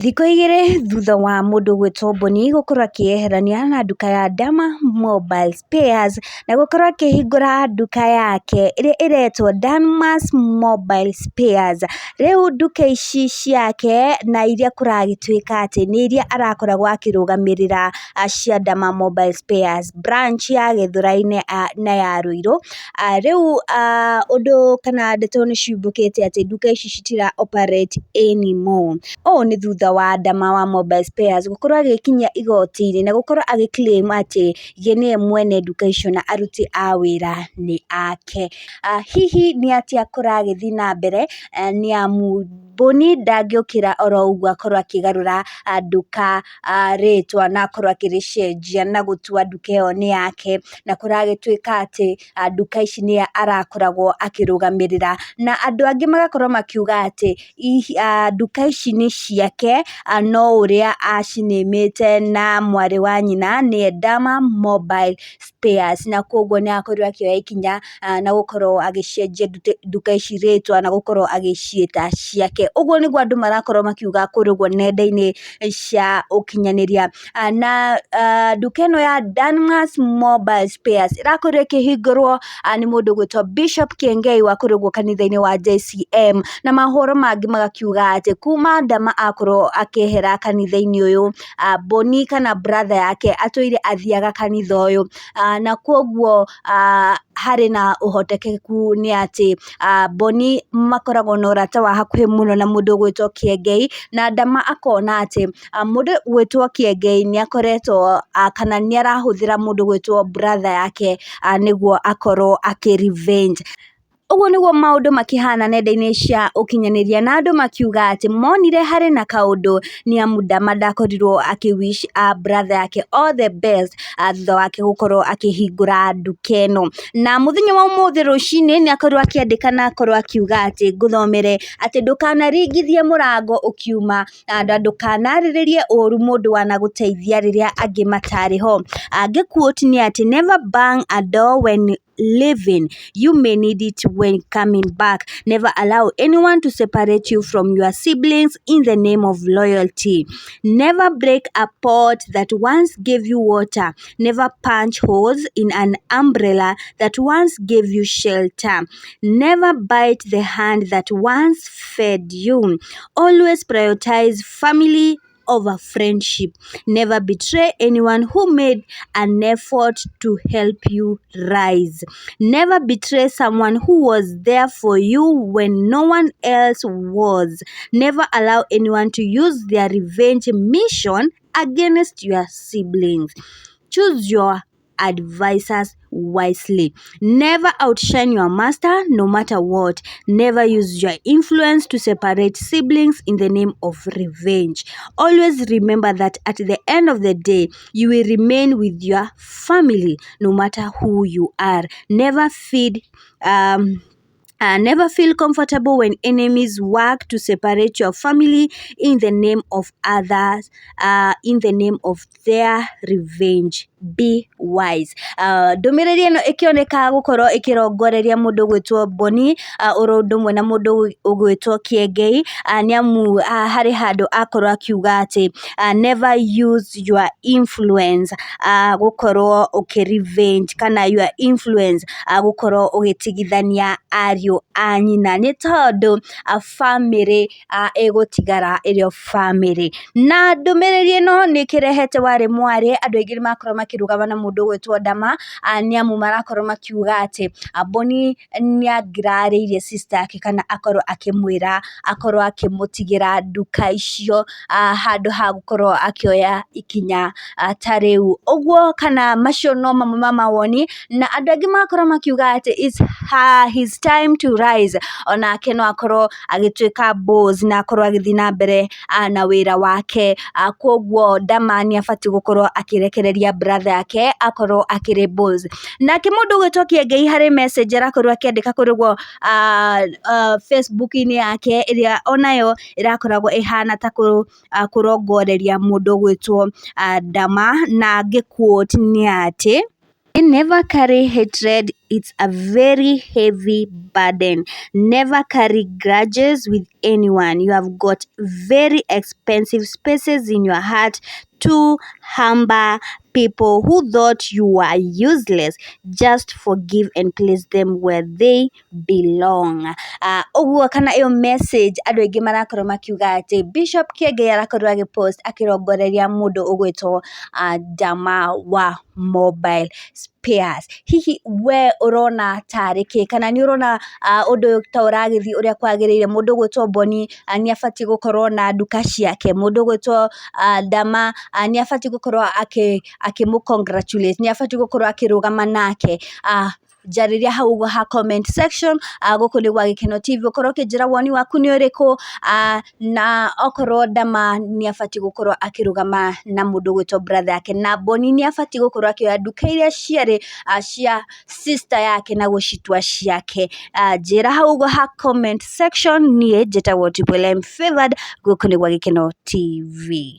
Thikũ igĩrĩ thutha wa mũndũ gwĩtwo Boni gũkorwo akĩyeherania na nduka ya Dama Mobile Spares na gũkorwo akĩhingũra nduka yake ĩrĩa ĩretwo Damas Mobile Spares. Rĩu nduka ici ciake na iria kũragĩtuĩka atĩ nĩ iria arakoragwo akĩrũgamĩrĩra cia Dama Mobile Spares branch ya Gĩthũrai na ya Ruiru. Rĩu ũndũ kana ndeto nĩ ciumbũkĩte atĩ nduka ici citira operate anymore. Ũũ nĩ thutha wa Dama Mobile Spares gũkorwo agĩkinyia igoti-inĩ na gũkorwo agĩclaim atĩ ye nĩwe mwene nduka icio na aruti a wĩra nĩ ake. Hihi nĩ atĩa kũragĩthiĩ na mbere? Nĩ amu Boni ndangĩũkĩra oro ũguo akorwo akĩgarũra nduka rĩtwa na akorwo akĩrĩcenjia na gũtua nduka ĩyo nĩ yake, na kũragĩtuĩka atĩ nduka ici nĩ arakoragwo akĩrũgamĩrĩra, na andũ angĩ magakorwo makiuga atĩ nduka ici nĩ ciake, no ũrĩa acinĩmĩte na mwarĩ wa nyina nĩye Dama Mobile Spares, na koguo nĩ akorirwo akĩoya ikinya na gũkorwo agĩcenjia nduka ici rĩtwa na gũkorwo agĩciĩta ciake. Ũguo nĩguo andũ marakorwo makiuga kũrĩa nenda-inĩ cia ũkinyanĩria. Na nduka ĩno ya Damas Mobile Spares ĩrakorwo ĩkĩhingũrwo nĩ mũndũ gwĩtwo Bishop Kiengei wa kũrĩa kanitha-inĩ wa JCM, na mahoro mangĩ magakiuga atĩ kuma Dama akorwo akĩehera kanitha-inĩ ũyũ, Boni kana brother yake atũire athiaga kanitha ũyũ, na koguo harĩ na ũhotekeku nĩ atĩ Boni makoragwo na ũrata wa hakuhĩ mũno na mũndũ gwĩtwo Kiengei, na Dama akona atĩ mũndũ gwĩtwo Kiengei nĩ akoretwo kana nĩ arahũthĩra mũndũ gwĩtwo brother yake nĩguo akorwo revenge. Ũguo nĩguo maũndũ makĩhana nenda-inĩ cia ũkinyanĩria, na andũ makiuga atĩ monire harĩ na kaũndũ, nĩ amu Dama ndakorirwo wish brother yake all the best thutha wake gũkorwo akĩhingũra nduka ĩno. Na mũthenya wa ũmũthĩ rũcinĩ nĩ akorirwo akĩandĩka na akorwo akiuga atĩ ngũthomere atĩ ndũkanaringithie mũrango ũkiuma, na ndũkanarĩrĩrie ũũru mũndũ wanagũteithia rĩrĩa angĩ matarĩ ho. Ngĩ-quote nĩ atĩ never bang a door when leaving, you may need it when coming back. Never allow anyone to separate you from your siblings in the name of loyalty. Never break a pot that once gave you water. Never punch holes in an umbrella that once gave you shelter. Never bite the hand that once fed you. Always prioritize family over friendship. Never betray anyone who made an effort to help you rise. Never betray someone who was there for you when no one else was. Never allow anyone to use their revenge mission against your siblings. Choose your advisors wisely. Never outshine your master no matter what. Never use your influence to separate siblings in the name of revenge. Always remember that at the end of the day, you will remain with your family no matter who you are. Never feel comfortable when enemies work to separate your family in the name of others, in the name of their revenge. Be wise. Ndũmĩrĩri ĩno ĩkĩoneka gũkorwo ĩkĩrongoreria mũndũ gwĩtwo Boni ũndũ ũmwe na mũndũ gwĩtwo Kiengei, nĩ amu harĩ handũ akorwo akiuga atĩ never use your influence gũkorwo revenge kana your influence gũkorwo ũgĩtigithania ariũ a nyina, nĩ tondũ family ĩgũtigara ĩrĩ family. Na ndũmĩrĩri ĩno nĩ ĩkĩrehete warĩ mwarĩ, andũ aingĩ nĩ makorwo makĩrũgama na mũndũ gwĩtwo Dama, nĩ amu marakorwo makiuga atĩ Boni nĩ angirarĩirie sister yake kana akorwo akĩmwĩra akorwo akĩmũtigĩra nduka icio handũ ha gũkorwo akĩoya ikinya ta rĩu. Ũguo kana macio no mamwe ma mawoni, na andũ angĩ makorwo makiuga atĩ it's his time to rise, onake no akorwo agĩtuĩka boss na akorwo agĩthiĩ na mbere na wĩra wake. Koguo Dama nĩ abatiĩ gũkorwo akĩrekereria brother yake akorwo akĩrĩ boss. Nake mũndũ gwĩtwo Kiengei harĩ message arakorwo akĩandĩka kũrĩ Facebook-inĩ yake, ĩrĩa onayo ĩrakoragwo ĩhana ta kũrongoreria mũndũ gwĩtwo Dama, na ngĩ-quote nĩ atĩ Never carry hatred, it's a very heavy burden. Never carry grudges with anyone. You have got very expensive spaces in your heart to humble people who thought you were useless. Just forgive and place them where they belong. Ũguo kana ĩyo message andũ aingĩ marakorwo makiuga atĩ Bishop Kiengei arakorwo agĩpost akĩrongoreria mũndũ ũgwĩtwo Ndama wa Mobile Spares. Hihi we ũrona tarĩ kĩ kana nĩ ũrona ũndũ ũyũ ta ũragĩthiĩ ũrĩa kwagĩrĩire? Mũndũ ũgwĩtwo Boni nĩ abatiĩ gũkorwo na nduka ciake, mũndũ ũgwĩtwo Ndama nĩ abatiĩ gũkorwo akĩmũ congratulate, nĩ abatiĩ gũkorwo akĩrũgama nake. Njarĩria hau ũguo ha comment section. Gũkũ nĩ gwa Gĩkeno TV, ũkorwo ũkĩnjĩra woni waku nĩ ũrĩkũ, na okorwo Ndama nĩ abatiĩ gũkorwo akĩrũgama na mũndũ ũgwĩtwo brother yake, na Boni nĩ abatiĩ gũkorwo akĩoya nduka iria ciarĩ cia sister yake na gũcitua ciake. Njĩra hau ũguo ha comment section. Niĩ njĩtagwo Triple M Favored, gũkũ nĩ gwa Gĩkeno TV.